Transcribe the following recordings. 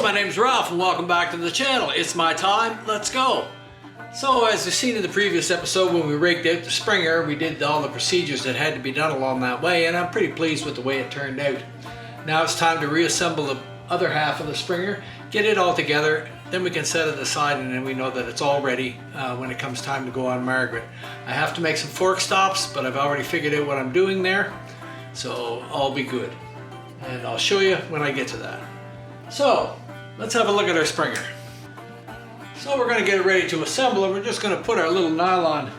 my name's Ralph and welcome back to the channel. It's my time, let's go. So as you've seen in the previous episode when we rigged out the springer, we did all the procedures that had to be done along that way, and I'm pretty pleased with the way it turned out. Now it's time to reassemble the other half of the springer, get it all together, then we can set it aside and then we know that it's all ready when it comes time to go on Margaret. I have to make some fork stops, but I've already figured out what I'm doing there, so I'll be good. And I'll show you when I get to that. So let's have a look at our springer. So we're going to get it ready to assemble and we're just going to put our little nylon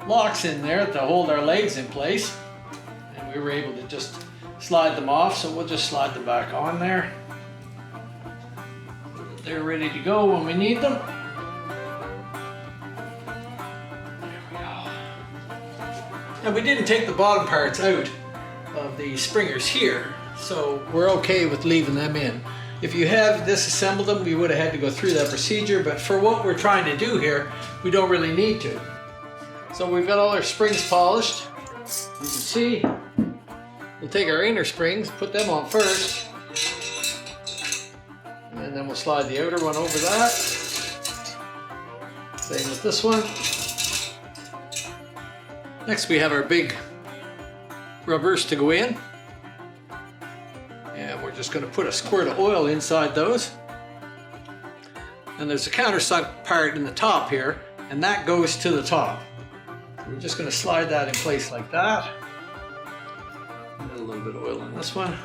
locks in there to hold our legs in place. And we were able to just slide them off, so we'll just slide them back on there. They're ready to go when we need them. There we go. And we didn't take the bottom parts out of the springers here, so we're okay with leaving them in. If you have disassembled them, we would have had to go through that procedure, but for what we're trying to do here, we don't really need to. So we've got all our springs polished. You can see, we'll take our inner springs, put them on first, and then we'll slide the outer one over that. Same with this one. Next we have our big rubbers to go in. And we're just going to put a squirt of oil inside those. And there's a countersunk part in the top here, and that goes to the top. So we're just going to slide that in place like that. Add a little bit of oil in this one.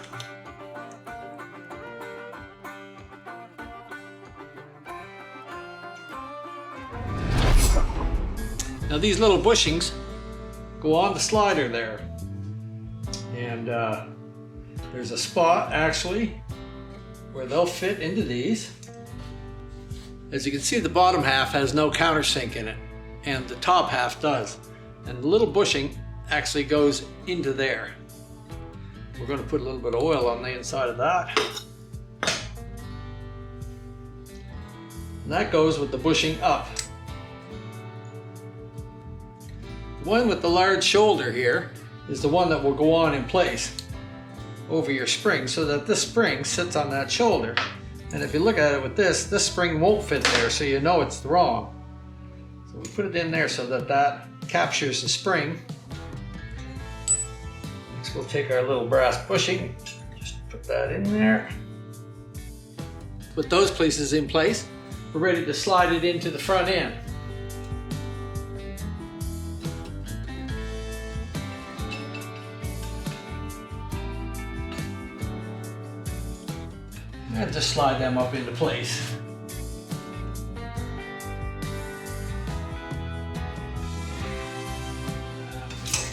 Now these little bushings go on the slider there. And there's a spot actually where they'll fit into these. As you can see, the bottom half has no countersink in it and the top half does. And the little bushing actually goes into there. We're going to put a little bit of oil on the inside of that. And that goes with the bushing up. The one with the large shoulder here is the one that will go on in place over your spring, so that this spring sits on that shoulder. And if you look at it with this spring won't fit there, so you know it's wrong. So we put it in there so that that captures the spring. Next we'll take our little brass bushing, just put that in there. With those pieces in place, we're ready to slide it into the front end. And just slide them up into place.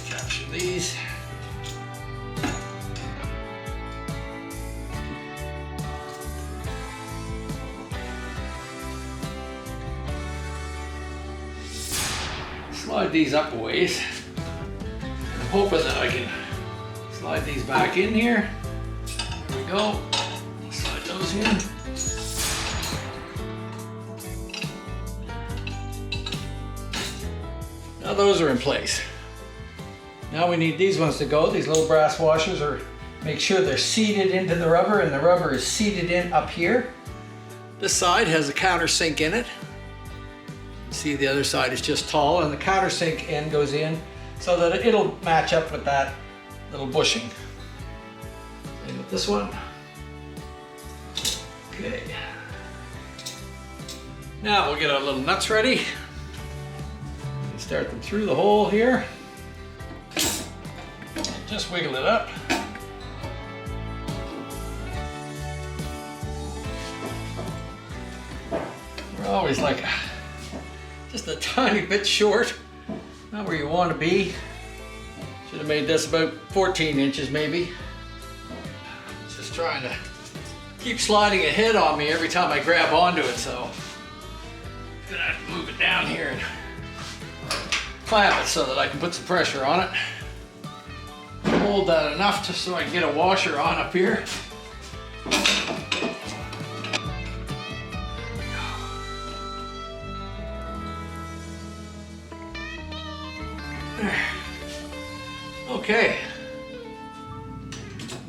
Capture these. Slide these up a ways. I'm hoping that I can slide these back in here. There we go. Those in. Now those are in place. Now we need these ones to go. These little brass washers are, make sure they're seated into the rubber, and the rubber is seated in up here. This side has a countersink in it. See, the other side is just tall, and the countersink end goes in so that it'll match up with that little bushing. Same with this one. Okay. Now we'll get our little nuts ready. Start them through the hole here. Just wiggle it up. We're always like just a tiny bit short. Not where you want to be. Should have made this about 14 inches maybe. Just trying to keep sliding ahead on me every time I grab onto it, so I'm gonna have to move it down here and clamp it so that I can put some pressure on it. Hold that enough just so I can get a washer on up here. Okay.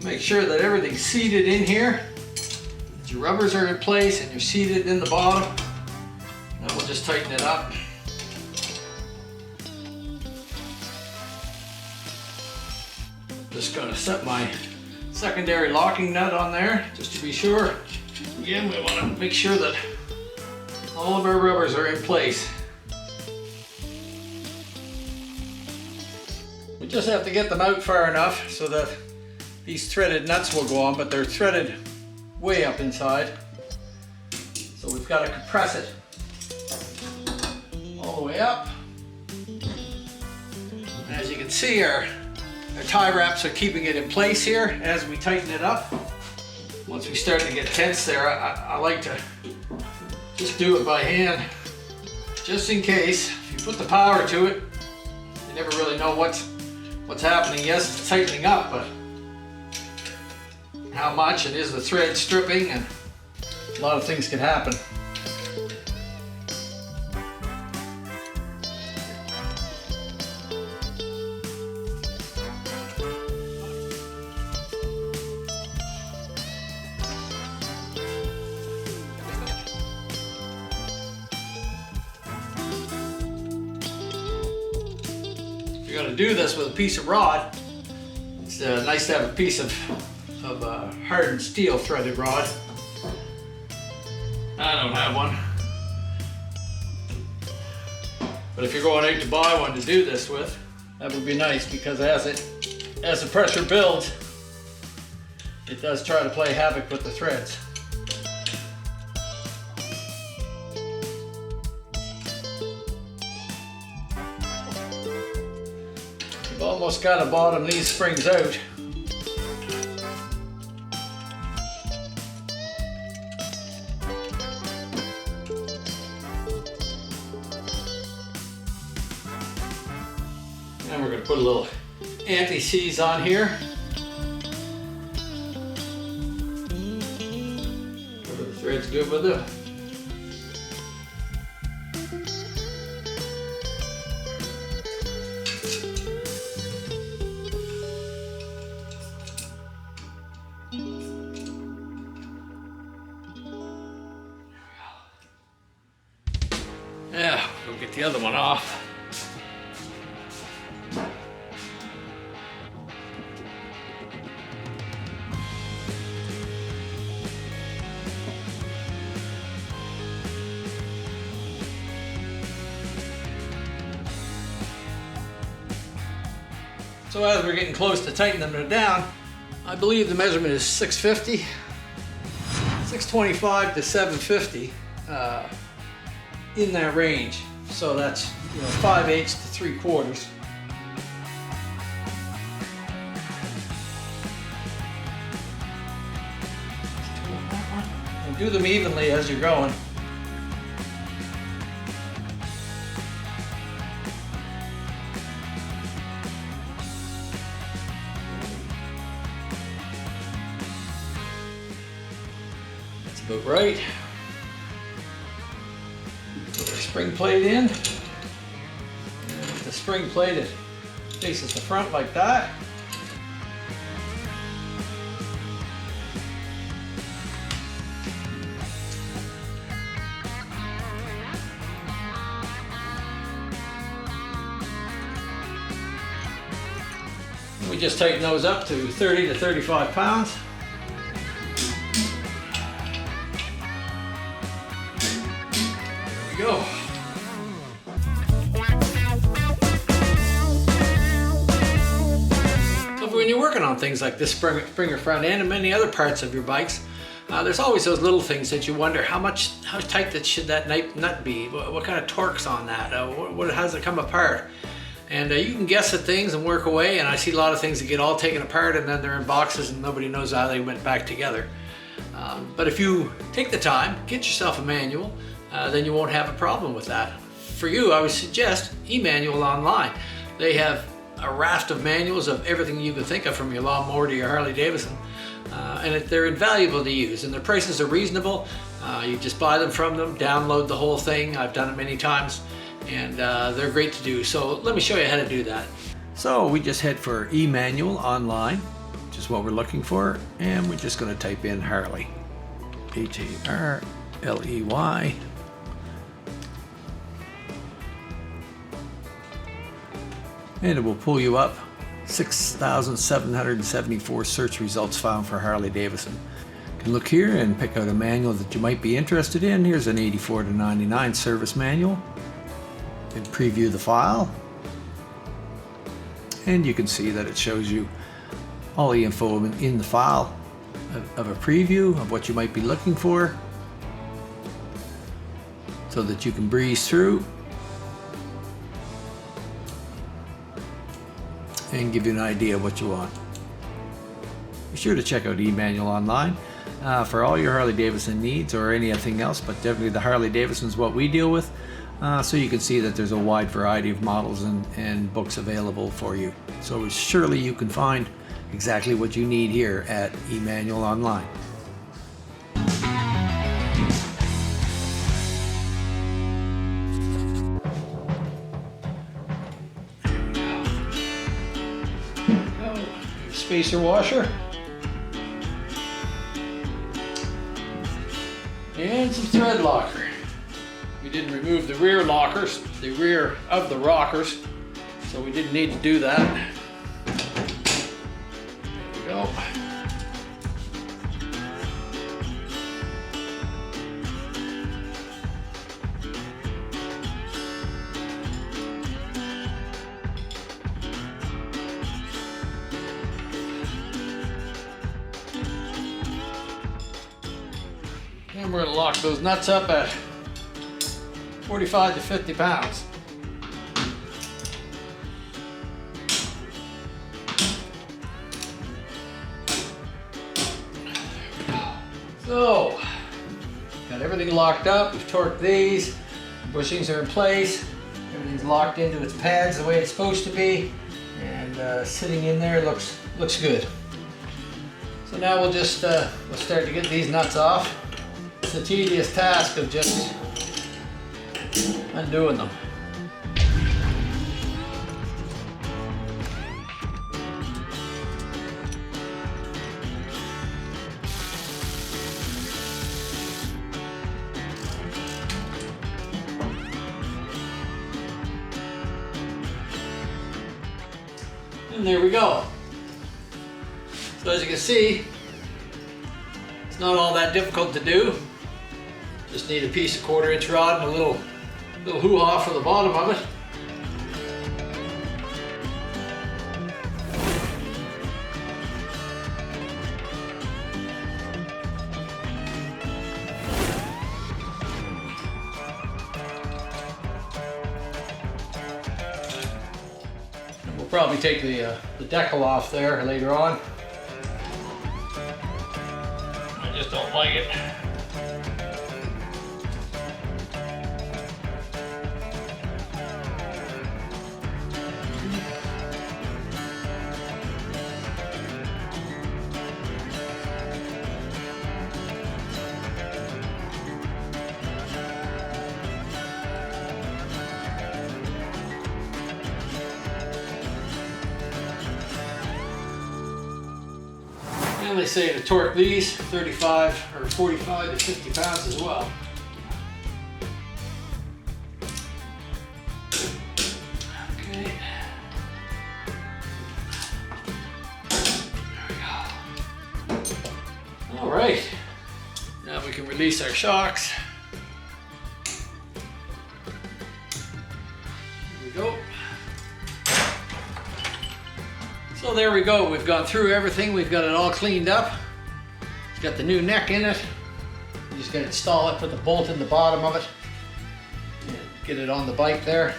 Make sure that everything's seated in here. your rubbers are in place and you're seated in the bottom, and we'll just tighten it up. Just gonna set my secondary locking nut on there just to be sure. Again, we want to make sure that all of our rubbers are in place. We just have to get them out far enough so that these threaded nuts will go on, but they're threaded way up inside. So we've got to compress it all the way up. And as you can see, our tie wraps are keeping it in place here as we tighten it up. Once we start to get tense there, I like to just do it by hand, just in case. If you put the power to it, you never really know what's happening. Yes, it's tightening up, but how much, and is the thread stripping, and a lot of things can happen. You're going to do this with a piece of rod. It's nice to have a piece of hardened steel threaded rod. I don't have one, but if you're going out to buy one to do this with, that would be nice, because as the pressure builds, it does try to play havoc with the threads. We've almost got to bottom these springs out. And we're going to put a little anti-seize on here. Cover the threads good with it. Yeah, we'll get the other one off. So as we're getting close to tightening them down, I believe the measurement is 650, 625 to 750. In that range. So that's 5/8 to 3/4. And do them evenly as you're going. That's about right. Spring plate in. The spring plate, it faces the front like that. And we just tighten those up to 30 to 35 pounds. There we go. When you're working on things like this Springer front end and many other parts of your bikes, there's always those little things that you wonder how tight should that nut be? What kind of torque's on that? How does it come apart? And you can guess at things and work away, and I see a lot of things that get all taken apart and then they're in boxes and nobody knows how they went back together. But if you take the time, get yourself a manual, then you won't have a problem with that. For you, I would suggest eManual online. They have a raft of manuals of everything you can think of, from your lawnmower to your Harley Davidson, and they're invaluable to use, and their prices are reasonable. You just buy them from them, download the whole thing. I've done it many times, and they're great to do. So let me show you how to do that. So we just head for eManual online, which is what we're looking for, and we're just going to type in Harley. Harley. And it will pull you up 6,774 search results found for Harley Davidson. You can look here and pick out a manual that you might be interested in. Here's an 84 to 99 service manual. And preview the file. And you can see that it shows you all the info in the file of a preview of what you might be looking for, so that you can breeze through and give you an idea of what you want. Be sure to check out eManual online for all your Harley Davidson needs or anything else, but definitely the Harley Davidson is what we deal with, so you can see that there's a wide variety of models and books available for you. So surely you can find exactly what you need here at eManual online. Spacer washer and some thread locker. We didn't remove the rear lockers, the rear of the rockers, so we didn't need to do that. There we go. And we're going to lock those nuts up at 45 to 50 pounds. So, got everything locked up. We've torqued these. Bushings are in place. Everything's locked into its pads the way it's supposed to be. And sitting in there looks good. So now we'll just we'll start to get these nuts off. It's a tedious task of just undoing them. And there we go. So as you can see, it's not all that difficult to do. Just need a piece of 1/4 inch rod and a little hoo-ha for the bottom of it. And we'll probably take the decal off there later on. I just don't like it. And they say to torque these 35 or 45 to 50 pounds as well. Okay. There we go. All right. Now we can release our shocks. Here we go. So there we go, we've gone through everything, we've got it all cleaned up. It's got the new neck in it. You just gotta install it, put the bolt in the bottom of it, and get it on the bike there.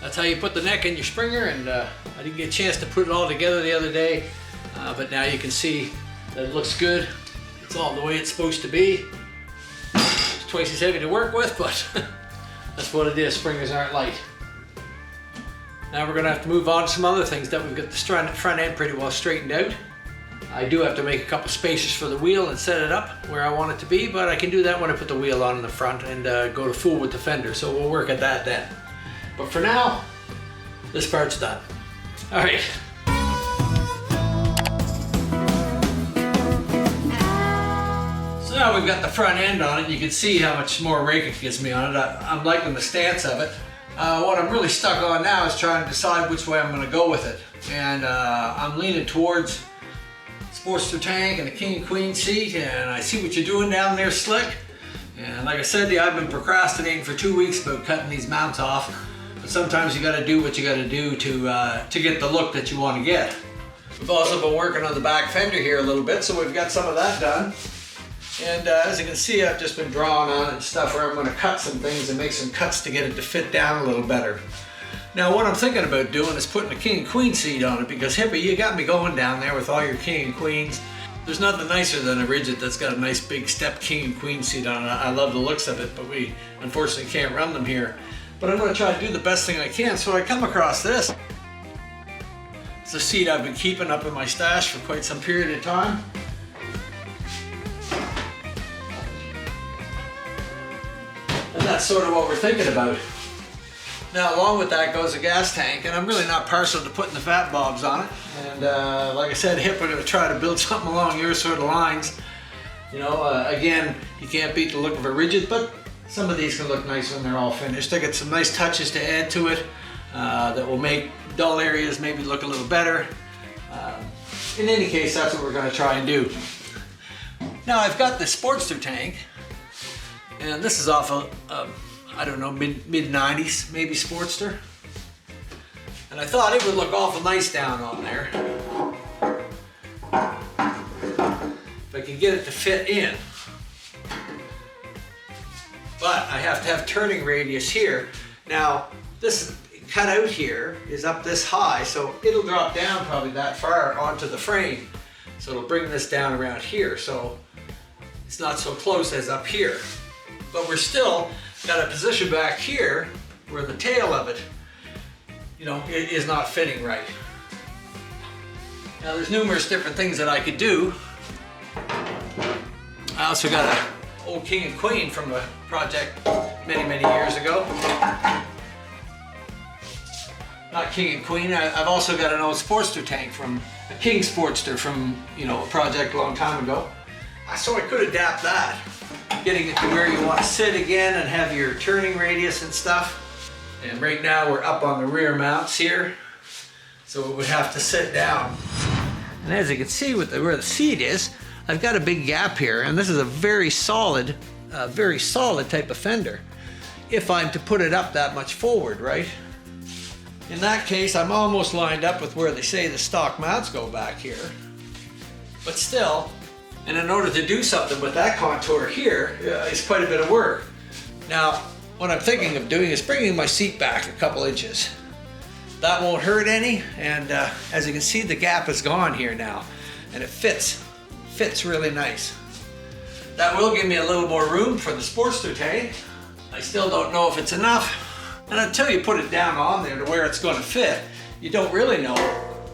That's how you put the neck in your Springer, and I didn't get a chance to put it all together the other day, but now you can see that it looks good. It's all the way it's supposed to be. It's twice as heavy to work with, but that's what it is, Springers aren't light. Now we're going to have to move on to some other things that we've got the front end pretty well straightened out. I do have to make a couple spacers for the wheel and set it up where I want it to be, but I can do that when I put the wheel on in the front and go to full with the fender, so we'll work at that then. But for now, this part's done. All right. So Now we've got the front end on it. You can see how much more rake it gives me on it. I'm liking the stance of it. What I'm really stuck on now is trying to decide which way I'm going to go with it. And I'm leaning towards Sportster tank and a king and queen seat, and I see what you're doing down there, Slick. And like I said, I've been procrastinating for 2 weeks about cutting these mounts off. But sometimes you got to do what you got to do to get the look that you want to get. We've also been working on the back fender here a little bit, so we've got some of that done. And as you can see, I've just been drawing on it and stuff where I'm going to cut some things and make some cuts to get it to fit down a little better. Now what I'm thinking about doing is putting a king and queen seat on it, because Hippie, you got me going down there with all your king and queens. There's nothing nicer than a rigid that's got a nice big step king and queen seat on it. I love the looks of it, but we unfortunately can't run them here. But I'm going to try to do the best thing I can. So I come across this. It's a seat I've been keeping up in my stash for quite some period of time. And that's sort of what we're thinking about. Now along with that goes a gas tank, and I'm really not partial to putting the fat bobs on it. And like I said, Hip, we're going to try to build something along your sort of lines. You know, again, you can't beat the look of a rigid, but some of these can look nice when they're all finished. I got some nice touches to add to it that will make dull areas maybe look a little better. In any case, that's what we're going to try and do. Now I've got the Sportster tank, and this is off of I don't know, mid-90s, maybe Sportster. And I thought it would look awful nice down on there if I could get it to fit in. But I have to have turning radius here. Now, this cutout here is up this high, so it'll drop down probably that far onto the frame. So it'll bring this down around here, so it's not so close as up here. But we're still got a position back here where the tail of it, you know, it is not fitting right. Now there's numerous different things that I could do. I also got an old king and queen from a project many years ago. Not king and queen, I've also got an old Sportster tank from a king Sportster from, you know, a project a long time ago. So I could adapt that, getting it to where you want to sit again and have your turning radius and stuff. And right now we're up on the rear mounts here, so it would have to sit down. And as you can see with where the seat is, I've got a big gap here, and this is a very solid type of fender. If I'm to put it up that much forward, right? In that case, I'm almost lined up with where they say the stock mounts go back here. But still, and in order to do something with that contour here, it's quite a bit of work. Now, what I'm thinking of doing is bringing my seat back a couple inches. That won't hurt any, and as you can see, the gap is gone here now, and it fits really nice. That will give me a little more room for the Sportster tank. I still don't know if it's enough, and until you put it down on there to where it's going to fit, you don't really know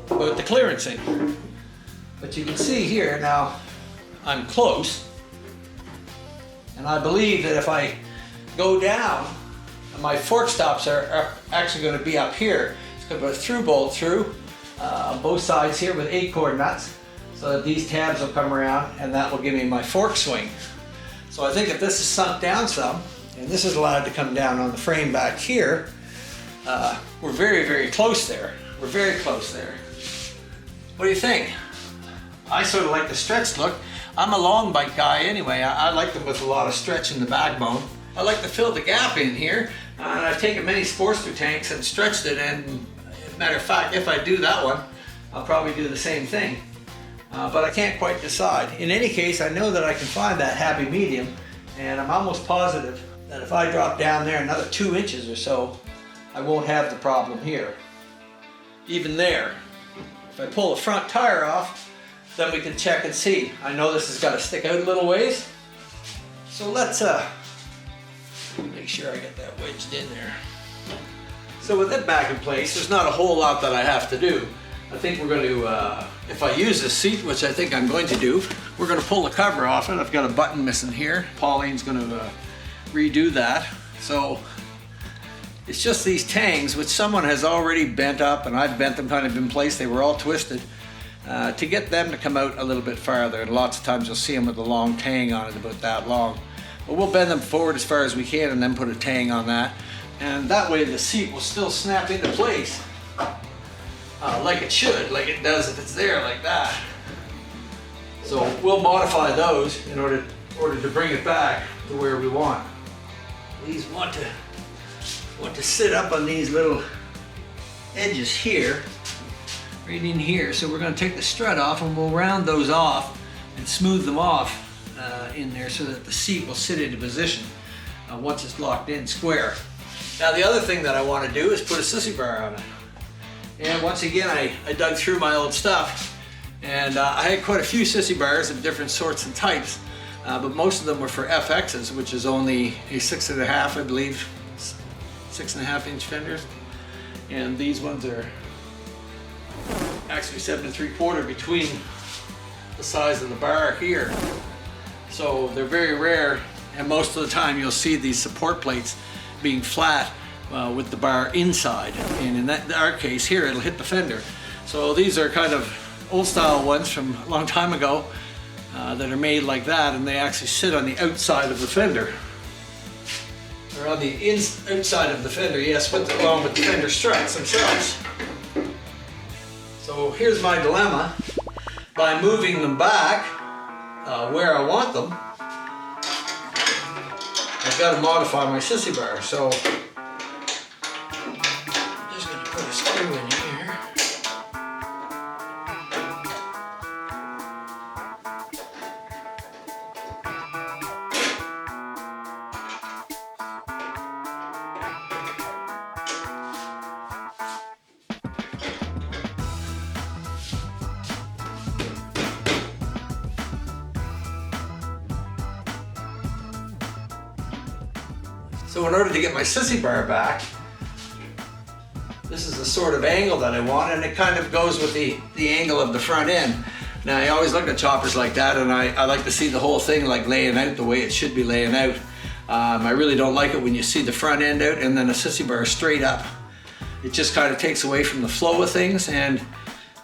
about the clearancing. But you can see here now, I'm close, and I believe that if I go down, my fork stops are actually going to be up here. It's going to put a through bolt through both sides here with 8-core nuts, so that these tabs will come around, and that will give me my fork swing. So I think if this is sunk down some, and this is allowed to come down on the frame back here, we're very close there. We're very close there. What do you think? I sort of like the stretched look. I'm a long bike guy anyway. I like them with a lot of stretch in the backbone. I like to fill the gap in here. I've taken many Sportster tanks and stretched it, and matter of fact, if I do that one, I'll probably do the same thing. But I can't quite decide. In any case, I know that I can find that happy medium, and I'm almost positive that if I drop down there another 2 inches or so, I won't have the problem here. Even there. If I pull the front tire off, then we can check and see. I know this has got to stick out a little ways. So let's make sure I get that wedged in there. So with it back in place, there's not a whole lot that I have to do. I think we're going to, if I use this seat, which I think I'm going to do, we're going to pull the cover off it. I've got a button missing here. Pauline's going to redo that. So it's just these tangs, which someone has already bent up, and I've bent them kind of in place. They were all twisted. to get them to come out a little bit farther. And lots of times you'll see them with a long tang on it, about that long. But we'll bend them forward as far as we can and then put a tang on that. And that way the seat will still snap into place like it should, like it does if it's there like that. So we'll modify those in order to bring it back to where we want. These want to sit up on these little edges here, right in here. So we're going to take the strut off and we'll round those off and smooth them off in there so that the seat will sit into position once it's locked in square. Now the other thing that I want to do is put a sissy bar on it. And once again I dug through my old stuff, and I had quite a few sissy bars of different sorts and types, but most of them were for FXs, which is only a 6.5, I believe, 6.5 inch fenders. And these ones are actually 7 3/4 between the size of the bar here. So they're very rare, and most of the time you'll see these support plates being flat with the bar inside. And in our case here, it'll hit the fender. So these are kind of old style ones from a long time ago that are made like that, and they actually sit on the outside of the fender. They're on the outside of the fender, yes, along with the fender struts themselves. So here's my dilemma. By moving them back where I want them, I've got to modify my sissy bar. So I'm just going to put a screw in here. So in order to get my sissy bar back, this is the sort of angle that I want, and it kind of goes with the angle of the front end. Now I always look at choppers like that, and I like to see the whole thing like laying out the way it should be laying out. I really don't like it when you see the front end out and then a sissy bar straight up. It just kind of takes away from the flow of things, and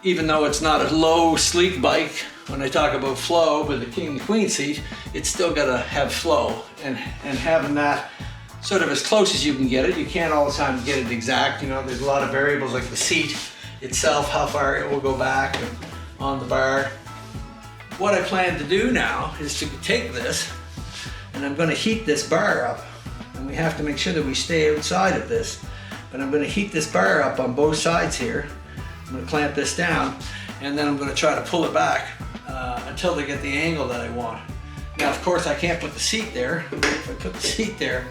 even though it's not a low, sleek bike, when I talk about flow with the king and queen seat, it's still got to have flow, and having that sort of as close as you can get it. You can't all the time get it exact. You know, there's a lot of variables like the seat itself, how far it will go back on the bar. What I plan to do now is to take this, and I'm going to heat this bar up. And we have to make sure that we stay outside of this. But I'm going to heat this bar up on both sides here. I'm going to clamp this down, and then I'm going to try to pull it back until they get the angle that I want. Now, of course, I can't put the seat there. If I put the seat there,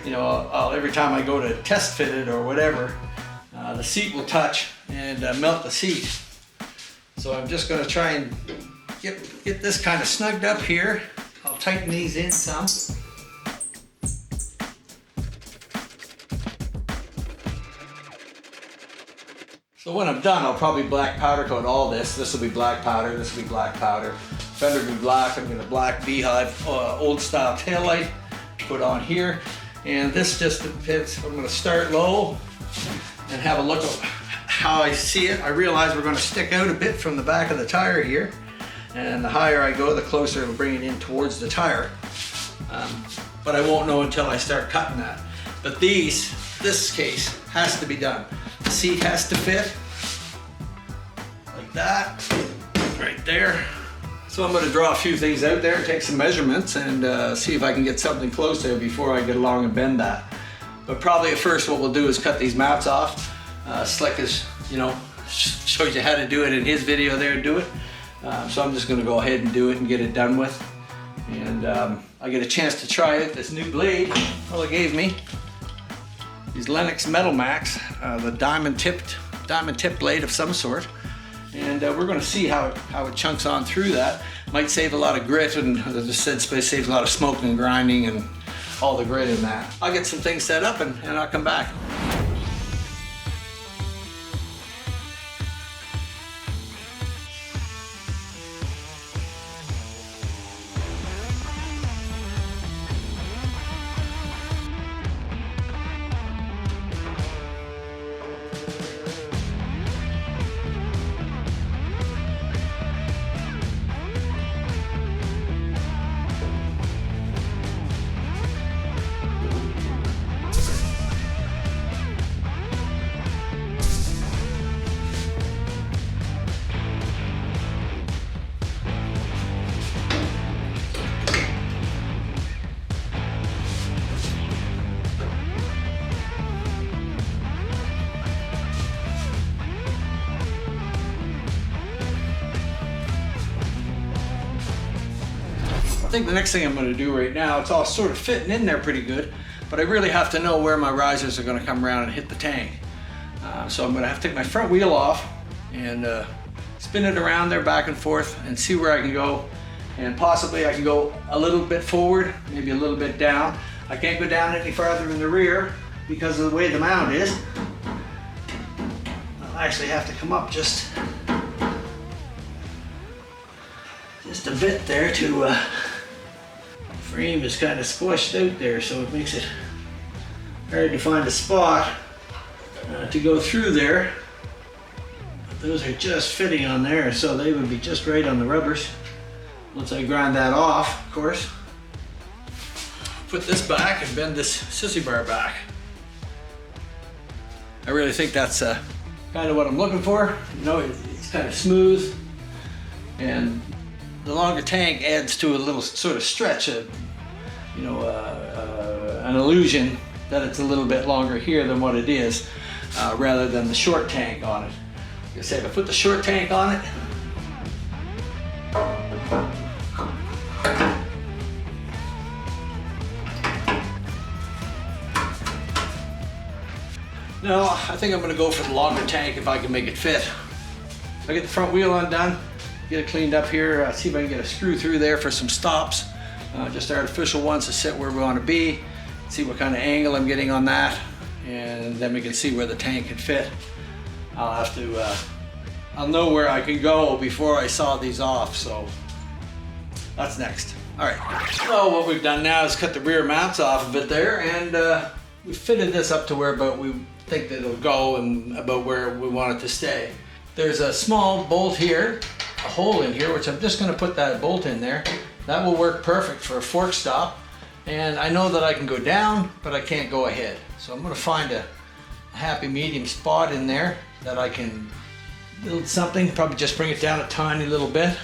you know, every time I go to test fit it or whatever, the seat will touch and melt the seat. So I'm just going to try and get this kind of snugged up here. I'll tighten these in some. So when I'm done, I'll probably black powder coat all this. This will be black powder, this will be black powder. Fender will be black. I'm going to black beehive old style taillight put on here. And this just depends. I'm going to start low and have a look at how I see it. I realize we're going to stick out a bit from the back of the tire here. And the higher I go, the closer it'll bring it in towards the tire. But I won't know until I start cutting that. But this case has to be done. The seat has to fit like that, right there. So I'm going to draw a few things out there, take some measurements, and see if I can get something close there before I get along and bend that. But probably at first what we'll do is cut these maps off. Slick is, you know, showed you how to do it in his video there, do it. So I'm just going to go ahead and do it and get it done with. And I get a chance to try it. This new blade, well, gave me these Lennox Metal Max, the diamond tip blade of some sort. And we're going to see how it chunks on through that. Might save a lot of grit, and as I just said, saves a lot of smoking and grinding and all the grit in that. I'll get some things set up and I'll come back. think the next thing I'm going to do right now, it's all sort of fitting in there pretty good, but I really have to know where my risers are going to come around and hit the tank. So I'm going to have to take my front wheel off and spin it around there back and forth and see where I can go. And possibly I can go a little bit forward, maybe a little bit down. I can't go down any farther in the rear because of the way the mount is. I'll actually have to come up just a bit there to the frame is kind of squished out there, so it makes it hard to find a spot to go through there. But those are just fitting on there, so they would be just right on the rubbers. Once I grind that off, of course, put this back and bend this sissy bar back. I really think that's kind of what I'm looking for. You know, it's kind of smooth, and the longer tank adds to a little sort of stretch, an illusion that it's a little bit longer here than what it is, rather than the short tank on it. Like I said, if I put the short tank on it, no, I think I'm going to go for the longer tank if I can make it fit. I get the front wheel undone, get it cleaned up here, see if I can get a screw through there for some stops, just artificial ones to sit where we want to be, see what kind of angle I'm getting on that, and then we can see where the tank can fit. I'll know where I can go before I saw these off, so that's next. All right, so what we've done now is cut the rear mounts off a bit there, and we fitted this up to where about we think that it'll go and about where we want it to stay. There's a small bolt here, a hole in here, which I'm just going to put that bolt in there. That will work perfect for a fork stop, and I know that I can go down, but I can't go ahead. So I'm going to find a happy medium spot in there that I can build something, probably just bring it down a tiny little bit.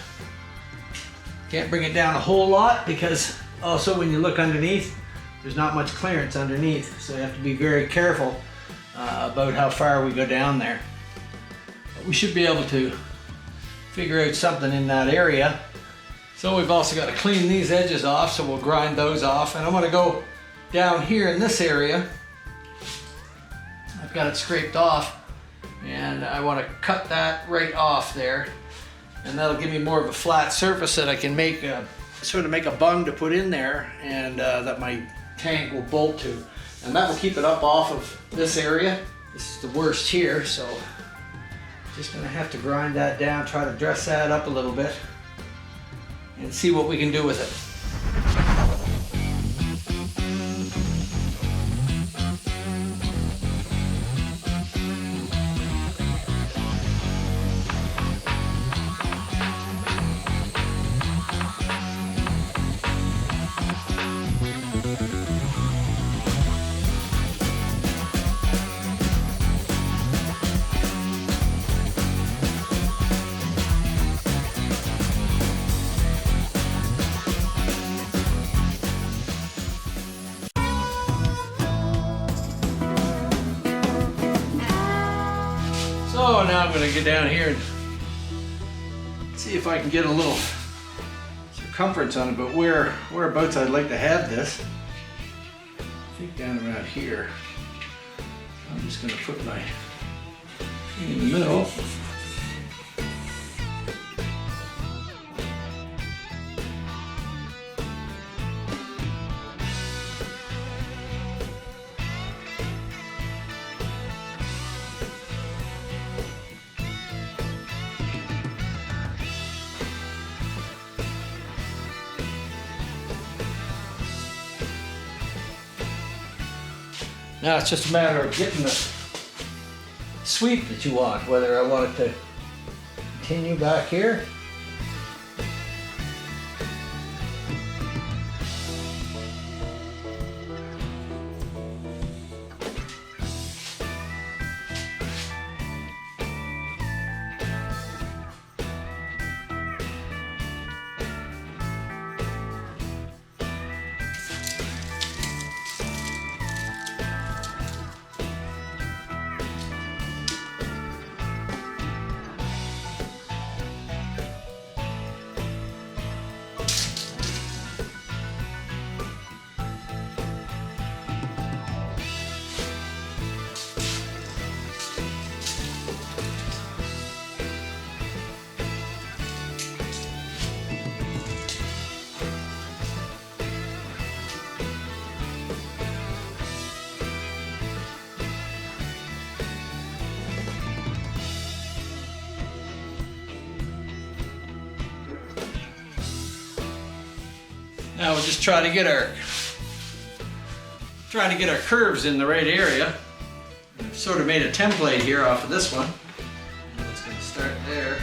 Can't bring it down a whole lot because also when you look underneath, there's not much clearance underneath, so you have to be very careful about how far we go down there. But we should be able to figure out something in that area. So we've also got to clean these edges off, so we'll grind those off. And I'm going to go down here in this area. I've got it scraped off, and I want to cut that right off there. And that'll give me more of a flat surface that I can make sort of make a bung to put in there, and that my tank will bolt to. And that will keep it up off of this area. This is the worst here, so just gonna have to grind that down, try to dress that up a little bit, and see what we can do with it. So now I'm going to get down here and see if I can get a little circumference on it, but whereabouts I'd like to have this. I think down around here. I'm just going to put my thing in the middle. Now it's just a matter of getting the sweep that you want, whether I want it to continue back here. Now we'll just try to get our curves in the right area. I've sort of made a template here off of this one. It's going to start there.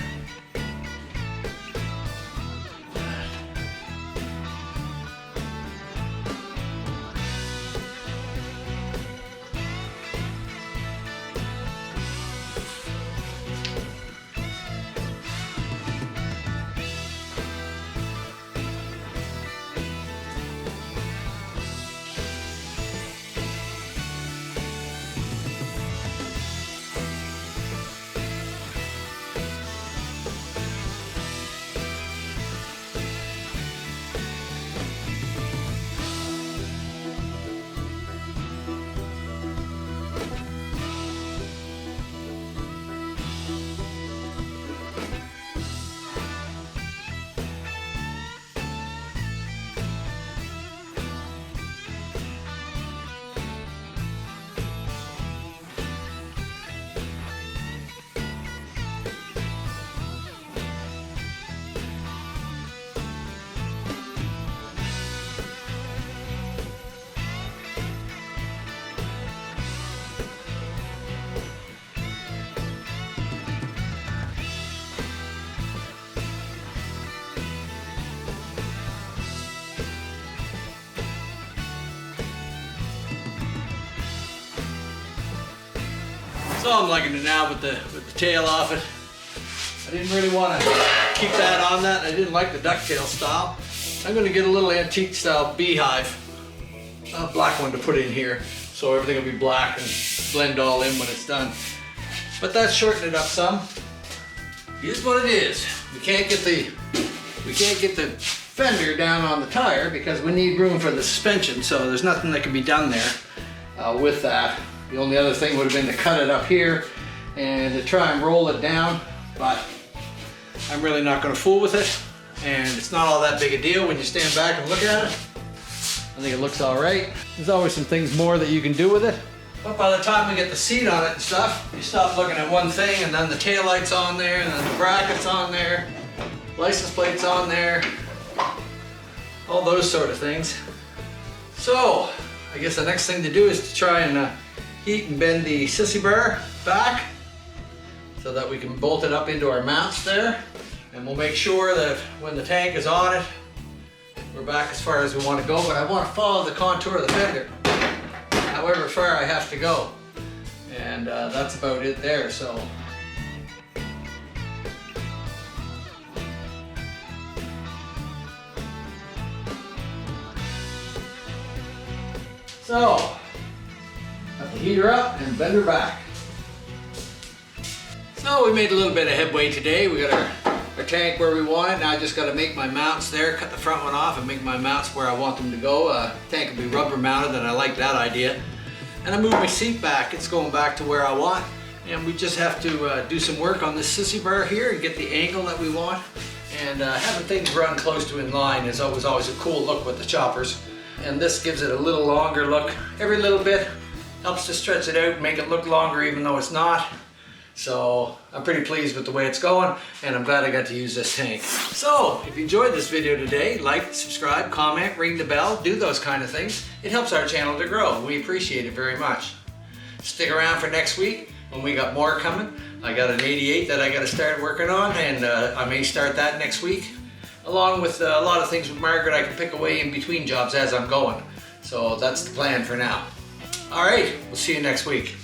So I'm liking it now with the tail off it. I didn't really want to keep that on that. I didn't like the ducktail style. I'm going to get a little antique style beehive, a black one to put in here, so everything will be black and blend all in when it's done. But that's shortened it up some. Here's what it is. We can't get the fender down on the tire because we need room for the suspension. So there's nothing that can be done there with that. The only other thing would have been to cut it up here and to try and roll it down, but I'm really not going to fool with it, and it's not all that big a deal when you stand back and look at it. I think it looks all right. There's always some things more that you can do with it, but by the time we get the seat on it and stuff, you stop looking at one thing, and then the tail light's on there, and then the bracket's on there, license plate's on there, all those sort of things. So I guess the next thing to do is to try and heat and bend the sissy bar back so that we can bolt it up into our mounts there, and we'll make sure that when the tank is on it, we're back as far as we want to go. But I want to follow the contour of the fender however far I have to go, and that's about it there. So got the heater up and bend her back. So we made a little bit of headway today. We got our tank where we want it. Now I just got to make my mounts there, cut the front one off and make my mounts where I want them to go. Tank will be rubber mounted, and I like that idea. And I moved my seat back. It's going back to where I want. And we just have to do some work on this sissy bar here and get the angle that we want. And having things run close to in line is always a cool look with the choppers. And this gives it a little longer look. Every little bit helps to stretch it out and make it look longer even though it's not. So I'm pretty pleased with the way it's going, and I'm glad I got to use this tank. So if you enjoyed this video today, like, subscribe, comment, ring the bell, do those kind of things. It helps our channel to grow. We appreciate it very much. Stick around for next week when we got more coming. I got an 88 that I got to start working on, and I may start that next week. Along with a lot of things with Margaret, I can pick away in between jobs as I'm going. So that's the plan for now. All right, we'll see you next week.